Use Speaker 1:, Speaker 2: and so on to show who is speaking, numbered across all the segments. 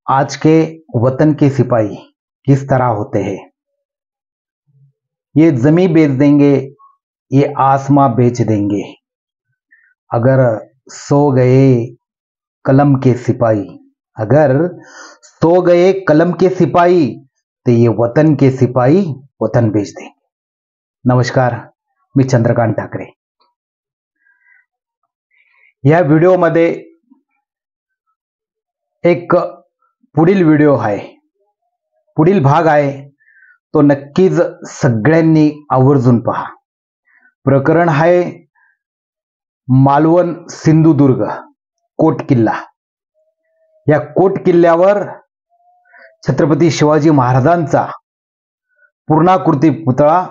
Speaker 1: आज के वतन के सिपाही किस तरह होते हैं। ये जमीन बेच देंगे, ये आसमां बेच देंगे, अगर सो गए कलम के सिपाही, अगर सो गए कलम के सिपाही तो ये वतन के सिपाही वतन बेच देंगे। नमस्कार, मी चंद्रकांत ठाकरे। या व्हिडिओमध्ये एक पुढील व्हिडिओ आहे, पुढील भाग आहे तो नक्कीच सगळ्यांनी आवर्जून पहा। प्रकरण आहे मालवण सिंधुदुर्ग कोट किल्ला। या कोट किल्ल्यावर छत्रपती शिवाजी महाराजांचा पूर्णाकृती पुतळा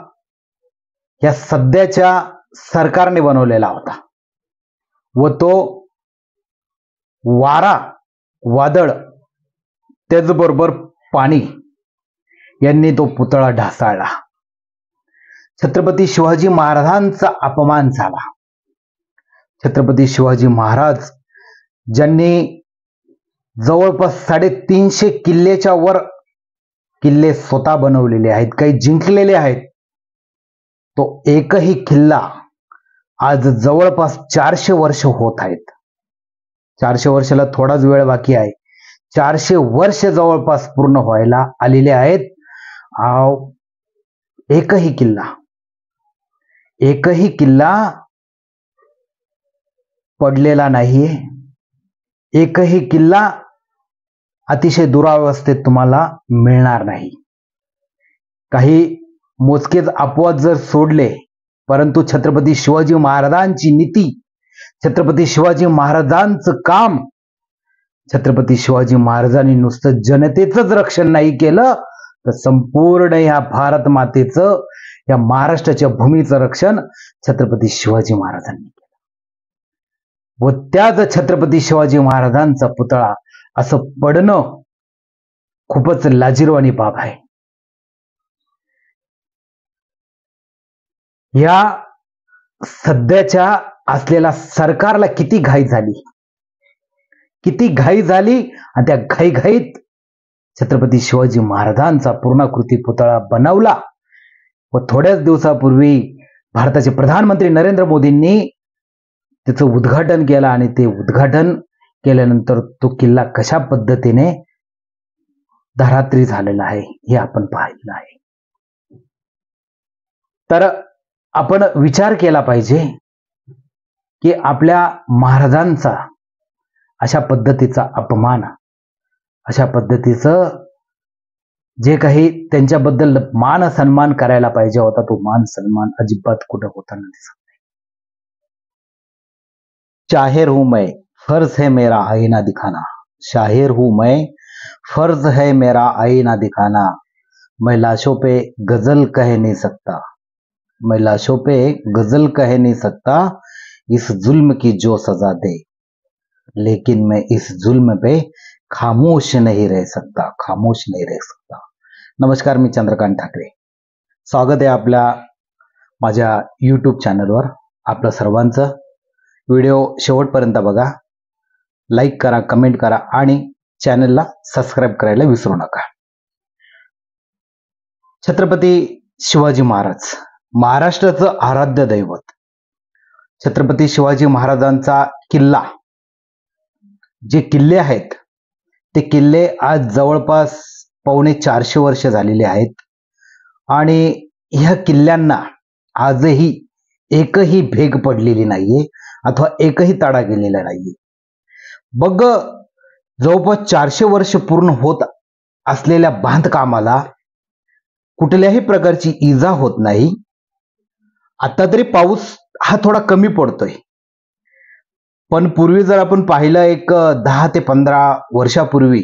Speaker 1: या सध्याच्या सरकारने बनवलेला होता व तो वारा, वादळ, त्याचबरोबर पाणी यांनी तो पुतळा ढासळला। छत्रपती शिवाजी महाराजांचा अपमान झाला। छत्रपती शिवाजी महाराज ज्यांनी जवळपास 350 किल्ल्याच्या वर किल्ले स्वतः बनवलेले आहेत, काही जिंकलेले आहेत, तो एकही किल्ला आज जवळपास 400 वर्ष होत आहेत। 400 वर्षाला थोडाच वेळ बाकी आहे। 400 वर्ष जवळपास पूर्ण व्हायला आलेले आहेत। एकही किल्ला पडलेला नाहीये। एकही किल्ला अतिशय दुरावस्थेत तुम्हाला मिळणार नाही। काही मोजकेच अपवाद जर सोडले, परंतु छत्रपती शिवाजी महाराजांची नीती, छत्रपती शिवाजी महाराजांचं काम, छत्रपती शिवाजी महाराजांनी नुसतं जनतेचंच रक्षण नाही केलं तर संपूर्ण या भारत मातेचं, या महाराष्ट्राच्या भूमीचं रक्षण छत्रपती शिवाजी महाराजांनी केलं। व त्याच छत्रपती शिवाजी महाराजांचा पुतळा असं पडणं खूपच लाजिरवाणी बाब आहे। या सध्याच्या असलेल्या सरकारला किती घाई झाली, किती घाई झाली, आणि त्या घाईघाईत छत्रपती शिवाजी महाराजांचा पूर्णाकृती पुतळा बनवला व थोड्याच दिवसापूर्वी भारताचे प्रधानमंत्री नरेंद्र मोदींनी त्याचं उद्घाटन केलं आणि ते उद्घाटन केल्यानंतर तो किल्ला कशा पद्धतीने धरात्री झालेला आहे हे आपण पाहिलं आहे। तर आपण विचार केला पाहिजे की आपल्या महाराजांचा अशा पद्धतीचा अपमान, अशा पद्धतीचं जे काही त्यांच्याबद्दल मान सन्मान करायला पाहिजे होता, तो मान सन्मान अजिबात कुठं होताना दिसत नाही। शाहिर हूं मैं, फर्ज है मेरा आईना दिखाना, शाहिर हूं मैं, फर्ज है मेरा आईना दिखाना, मैं लाशों पे गजल कह नहीं सकता, मैं लाशों पे गजल कह नहीं सकता, इस जुल्म की जो सजा दे, लेकिन मैं इस जुल्म पे खामोश नहीं रह सकता, खामोश नहीं रह सकता। नमस्कार, मी चंद्रकांत ठाकरे। स्वागत आहे आपल्या माझ्या YouTube चॅनलवर। आपलं सर्वांचं व्हिडिओ शेवटपर्यंत बघा, लाईक करा, कमेंट करा आणि चॅनलला सबस्क्राईब करायला विसरू नका। छत्रपती शिवाजी महाराज महाराष्ट्राचं आराध्य दैवत। छत्रपती शिवाजी महाराजांचा किल्ला, जे किल्ले आहेत ते किल्ले आज जवळपास 450 वर्ष झालेले आहेत आणि ह्या किल्ल्यांना आजही एकही भेग पडलेली नाहीये अथवा एकही तडा गेलेला नाहीये। बघ, जवळपास 400 वर्ष पूर्ण होत असलेल्या बांधकामाला कुठल्याही प्रकारची इजा होत नाही। आता तरी पाऊस हा थोडा कमी पडतोय, पण पूर्वी जर आपण पाहिलं एक 10 ते 15 वर्षापूर्वी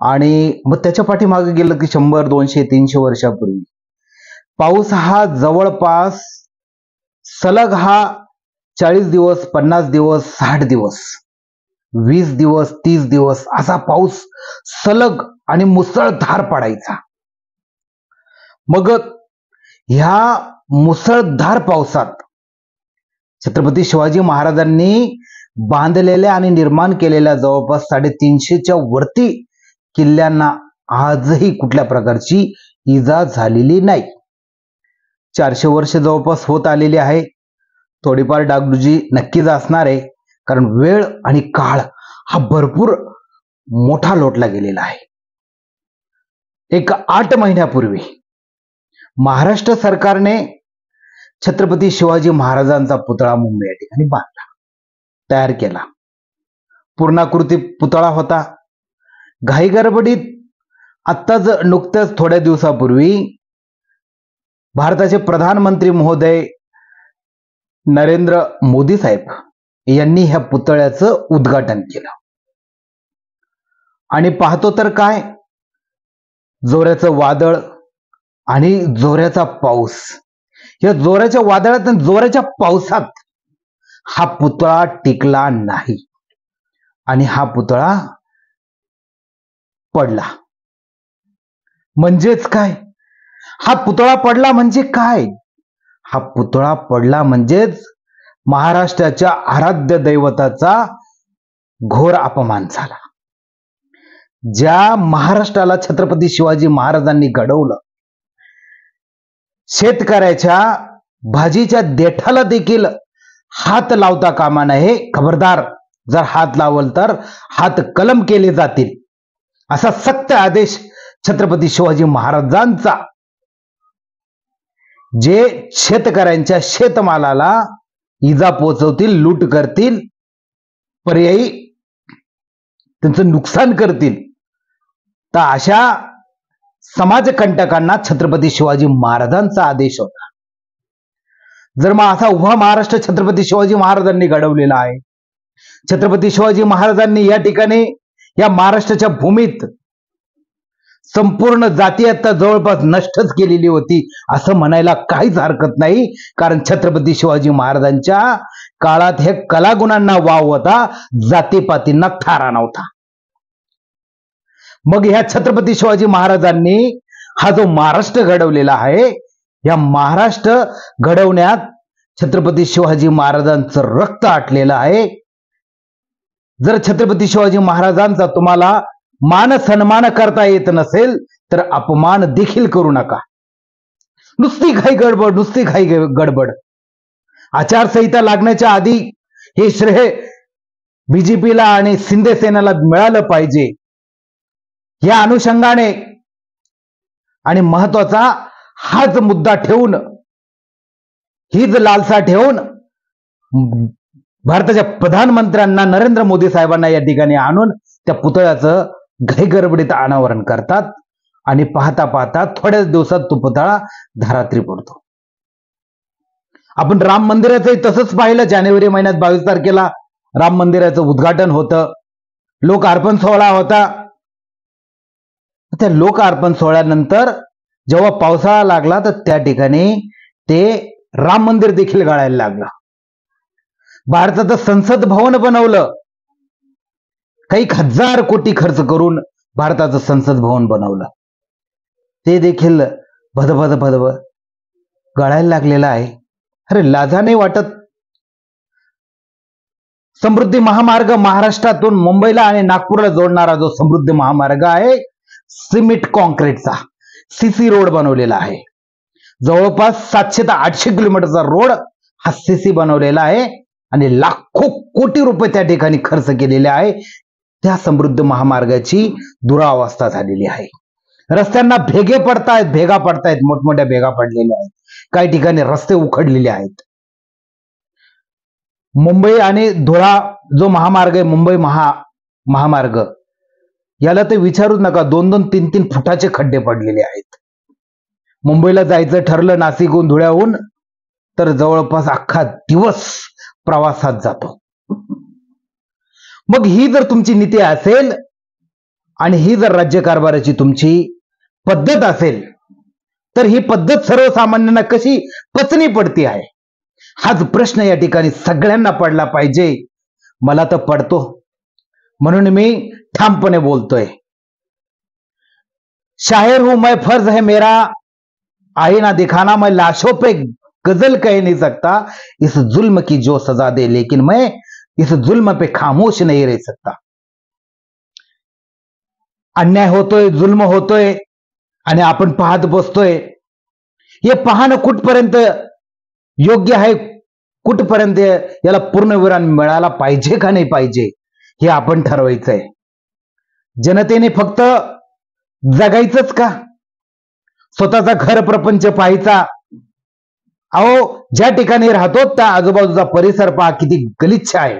Speaker 1: आणि मग त्याच्या पाठीमागे गेलं की 100, 200, 300 वर्षापूर्वी पाऊस हा जवळपास सलग हा 40 दिवस, 50 दिवस, 60 दिवस, 20 दिवस, 30 दिवस असा पाऊस सलग आणि मुसळधार पडायचा। मग ह्या मुसळधार पावसात छत्रपती शिवाजी महाराजांनी बांधलेल्या आणि निर्माण केलेल्या जवळपास 350च्या वरती किल्ल्यांना आजही कुठल्या प्रकारची इजा झालेली नाही. 400 वर्ष जवळपास होत आलेली आहे. थोडीफार डागडुजी नक्कीच असणार आहे, कारण वेळ आणि काळ हा भरपूर मोठा लोटला गेलेला आहे. एक 8 महिन्यापूर्वी महाराष्ट्र सरकारने छत्रपती शिवाजी महाराजांचा पुतळा मुंबई या ठिकाणी बांधला, तयार केला. पूर्णाकृती पुतळा होता. घाई गडबडीत आत्ताच नुकत्याच थोड्या दिवसापूर्वी भारताचे प्रधानमंत्री महोदय नरेंद्र मोदी साहेब यांनी ह्या पुतळ्याचं उद्घाटन केलं. आणि पाहतो तर काय, जोराचं वादळ आणि जोराचा पाऊस. या जोराच्या वादळात आणि जोराच्या पावसात हा पुतळा टिकला नाही आणि हा पुतळा पडला. म्हणजेच काय, हा पुतळा पडला म्हणजे काय? हा पुतळा पडला म्हणजेच महाराष्ट्राच्या आराध्य दैवताचा घोर अपमान झाला. ज्या महाराष्ट्राला छत्रपती शिवाजी महाराजांनी घडवलं, शेतकऱ्याच्या भाजीच्या देठाला देखील हात लावता कामा नये. खबरदार, जर हात लावल तर हात कलम केले जातील, असा सक्त आदेश छत्रपती शिवाजी महाराजांचा. जे शेतकऱ्यांच्या शेतमालाला इजा पोचवतील, लूट करतील, पर्यायी त्यांचं नुकसान करतील, तर अशा समाजकंटकांना छत्रपती शिवाजी महाराजांचा आदेश होता. जर मग असा उभा महाराष्ट्र छत्रपती शिवाजी महाराजांनी घडवलेला आहे, छत्रपती शिवाजी महाराजांनी या ठिकाणी या महाराष्ट्राच्या भूमीत संपूर्ण जातीयता जवळपास नष्टच केलेली होती असं म्हणायला काहीच हरकत नाही. कारण छत्रपती शिवाजी महाराजांच्या काळात हे कलागुणांना वाव होता, जातीपातींना थारा नव्हता. मग ह्या छत्रपती शिवाजी महाराजांनी हा जो महाराष्ट्र घडवलेला आहे, या महाराष्ट्र घडवण्यात छत्रपती शिवाजी महाराजांचं रक्त आटलेलं आहे. जर छत्रपती शिवाजी महाराजांचा तुम्हाला मान सन्मान करता येत नसेल तर अपमान देखील करू नका. नुसती घाई गडबड, नुसती घाई गडबड. आचारसंहिता लागण्याच्या आधी हे श्रेय बीजेपीला आणि शिंदे सेनेला मिळालं पाहिजे, या अनुषंगाने आणि महत्वाचा हाच मुद्दा ठेवून, हीच लालसा ठेवून भारताच्या प्रधानमंत्र्यांना नरेंद्र मोदी साहेबांना या ठिकाणी आणून त्या पुतळ्याचं घाई गडबडीत अनावरण करतात आणि पाहता पाहता थोड्याच दिवसात तो पुतळा धारात्री पडतो. आपण राम मंदिराचंही तसंच पाहिलं. जानेवारी महिन्यात 22 तारखेला राम मंदिराचं उद्घाटन होतं, लोकार्पण सोहळा होता. त्या लोकार्पण सोहळ्यानंतर जेव्हा पावसाळा लागला तर त्या ठिकाणी ते राम मंदिर देखील गळायला लागलं. भारताचं संसद भवन बनवलं, काही हजार कोटी खर्च करून भारताचं संसद भवन बनवलं, ते देखील भदभद भदभद गळायला लागलेलं आहे. अरे लाजा नाही वाटत? समृद्धी महामार्ग, महाराष्ट्रातून मुंबईला आणि नागपूरला जोडणारा जो समृद्धी महामार्ग आहे, सिमेंट कॉन्क्रीटचा सीसी रोड बनवलेला आहे. जवळपास 700 ते 800 किलोमीटरचा रोड हा सीसी बनवलेला आहे आणि लाखो कोटी रुपये त्या ठिकाणी खर्च केलेले आहे. त्या समृद्ध महामार्गाची दुरावस्था झालेली आहे. रस्त्यांना भेगा पडतायत, मोठमोठ्या भेगा पडलेल्या आहेत. काही ठिकाणी रस्ते उखडलेले आहेत. मुंबई आणि धुळा जो महामार्ग आहे, मुंबई महामार्ग, याला तर विचारूच नका, 2-2, 3-3 फुटाचे खड्डे पडलेले आहेत. मुंबईला जायचं ठरलं नाशिकहून, धुळ्याहून, तर जवळपास अख्खा दिवस प्रवासात जातो. मग ही जर तुमची नीती असेल आणि ही जर राज्यकारभाराची तुमची पद्धत असेल तर ही पद्धत सर्वसामान्यांना कशी पचनी पडती आहे, हाच प्रश्न या ठिकाणी सगळ्यांना पडला पाहिजे. मला तर पडतो, म्हणून मी ठामपणे बोलतोय. शायर हूं मैं, फर्ज है मेरा आईना दिखाना, मैं लाशों पे गजल कह नहीं सकता, इस जुल्म की जो सजा दे, लेकिन मैं इस जुल्म पे खामोश नहीं रह सकता. अन्याय होतोय, जुल्म होतोय आणि आपण पाहत बसतोय. हे पाहणं कुठपर्यंत योग्य आहे, कुठपर्यंत याला पूर्णविराम मिळाला पाहिजे का नाही पाहिजे, हे आपण ठरवायचंय. जनतेने फक्त जगायचंच का? स्वतःचा घर प्रपंच पाहायचा? अहो, ज्या ठिकाणी राहतो त्या आजूबाजूचा परिसर पहा किती गलिच्छ आहे.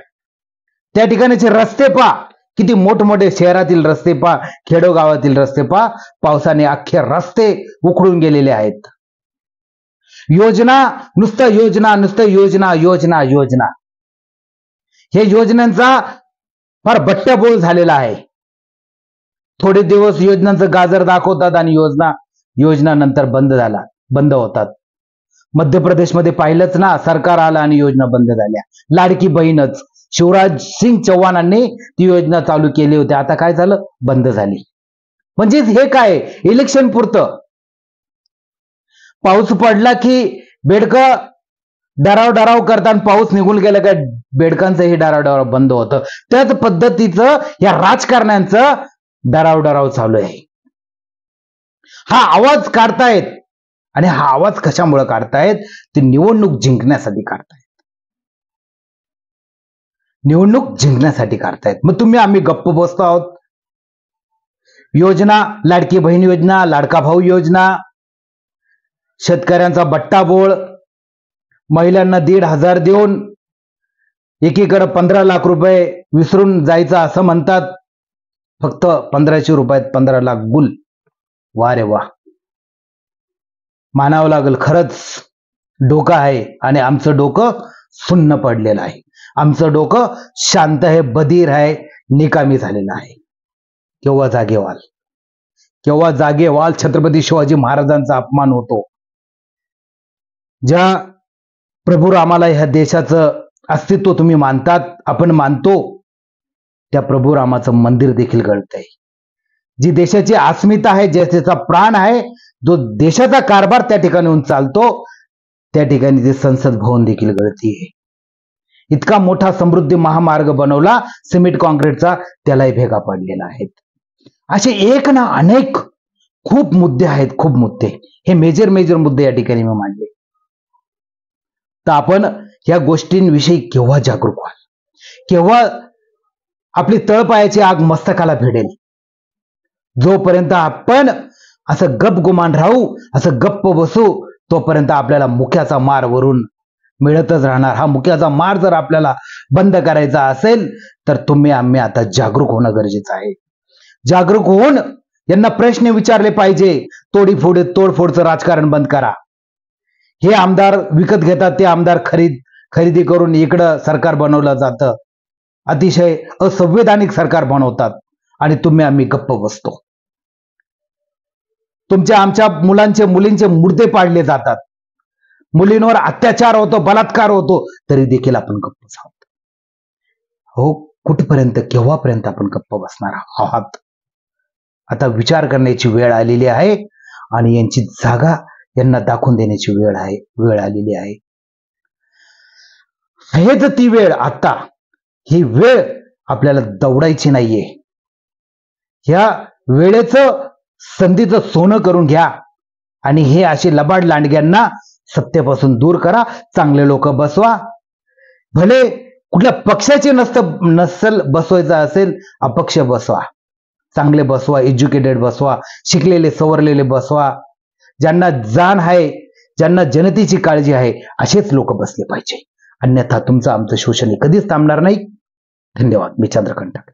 Speaker 1: त्या ठिकाणीचे रस्ते पहा, किती मोठमोठे शहरातील रस्ते पहा, खेडोगावातील रस्ते पहा, पावसाने अख्खे रस्ते उखडून गेलेले आहेत. योजना, नुसतं योजना, नुसतं योजना योजना योजना. हे योजनांचा फार बट्ट्याबोळ झालेला आहे. थोडे दिवस योजनांचं गाजर दाखवतात आणि योजना नंतर बंद होतात. मध्य प्रदेशमध्ये पाहिलंच ना, सरकार आलं आणि योजना बंद झाल्या. लाडकी बहीणच शिवराज सिंग चौहानांनी ती योजना चालू केली होती, आता काय झालं, बंद झाली. म्हणजेच हे काय, इलेक्शन पुरतं. पाऊस पडला की बेडकं डराव करताना पाऊस निघून गेला का बेडकांचंही डराव बंद होतं. त्याच पद्धतीचं या राजकारण्यांचं डराव चालू आहे. हा आवाज काढतायत आणि हा आवाज कशामुळे काढतायत, ते निवडणूक जिंकण्यासाठी काढतायत. निवडणूक जिंकण्यासाठी काढतायत. मग तुम्ही आम्ही गप्प बसतो आहोत. योजना, लाडकी बहीण योजना, लाडका भाऊ योजना, शेतकऱ्यांचा बट्टाबोळ, महिलांना 1,500 देऊन एकीकडे 15 लाख रुपये विसरून जायचं असं म्हणतात. फक्त 1500 रुपयात 15 लाख गुल. वा रे वा, मानावं लागेल, खरंच डोकं आहे. आणि आमचं डोकं सुन्न पडलेलं आहे. आमचं डोकं शांत आहे, बधीर आहे, निकामी झालेलं आहे. केव्हा जागे व्हाल, केव्हा जागे व्हाल. छत्रपती शिवाजी महाराजांचा अपमान होतो. ज्या प्रभू रामाला ह्या देशाचं अस्तित्व तुम्ही मानतात, आपण मानतो, त्या प्रभू रामाचं मंदिर देखील गळतंय. जी देशाची अस्मिता आहे, देशाचा प्राण आहे, जो देशाचा कारभार त्या ठिकाणी होऊन चालतो, त्या ठिकाणी ते संसद भवन देखील गळतीये. इतका मोठा समृद्धी महामार्ग बनवला सिमेंट कॉन्क्रीटचा, त्यालाही भेगा पडलेला आहेत. असे एक ना अनेक खूप मुद्दे आहेत, खूप मुद्दे. हे मेजर मुद्दे या ठिकाणी मी मांडले. तर आपण या गोष्टींविषयी केव्हा जागरूक व्हाल, केव्हा आपली तळपायाची आग मस्तकाला भिडेल. जोपर्यंत आपण असं गपगुमान राहू, असं गप्प बसू, तोपर्यंत आपल्याला मुक्याचा मार वरून मिळतच राहणार. हा मुक्याचा मार जर आपल्याला बंद करायचा असेल तर तुम्ही आम्ही आता जागरूक होणं गरजेचं आहे. जागरूक होऊन यांना प्रश्न विचारले पाहिजे. तोडफोडचं राजकारण बंद करा. हे आमदार विकत घेतात, ते आमदार खरेदी करून इकडं सरकार बनवलं जातं. अतिशय असंवैधानिक सरकार बनवतात आणि तुम्ही आम्ही गप्प बसतो. आमच्या मुलींचे मुर्दे पाडले जातात, मुलींवर अत्याचार होतो, बलात्कार होतो, तरी देखील आपण गप्प आहोत. हो, कुठपर्यंत, केव्हापर्यंत आपण गप्प बसणार आहात? आता विचार करण्याची वेळ आलेली आहे आणि यांची जागा यांना दाखवून देण्याची वेळ आलेली आहे. हेच ती वेळ. आता ही वेळ आपल्याला दौडायची नाहीये. ह्या वेळेचं संधीचं सोनं करून घ्या आणि हे असे लबाड लांडग्यांना सत्तेपासून दूर करा. चांगले लोक बसवा. भले कुठल्या पक्षाचे नसल बसवायचं असेल, अपक्ष बसवा, चांगले बसवा, एज्युकेटेड बसवा, शिकलेले सवरलेले बसवा, ज्यांना जाण आहे, ज्यांना जनतेची काळजी आहे, असेच लोक बसले पाहिजे. अन्यथा तुमचं आमचं शोषण कधीच थांबणार नाही. धन्यवाद. मी चंद्रकांत ठाकरे.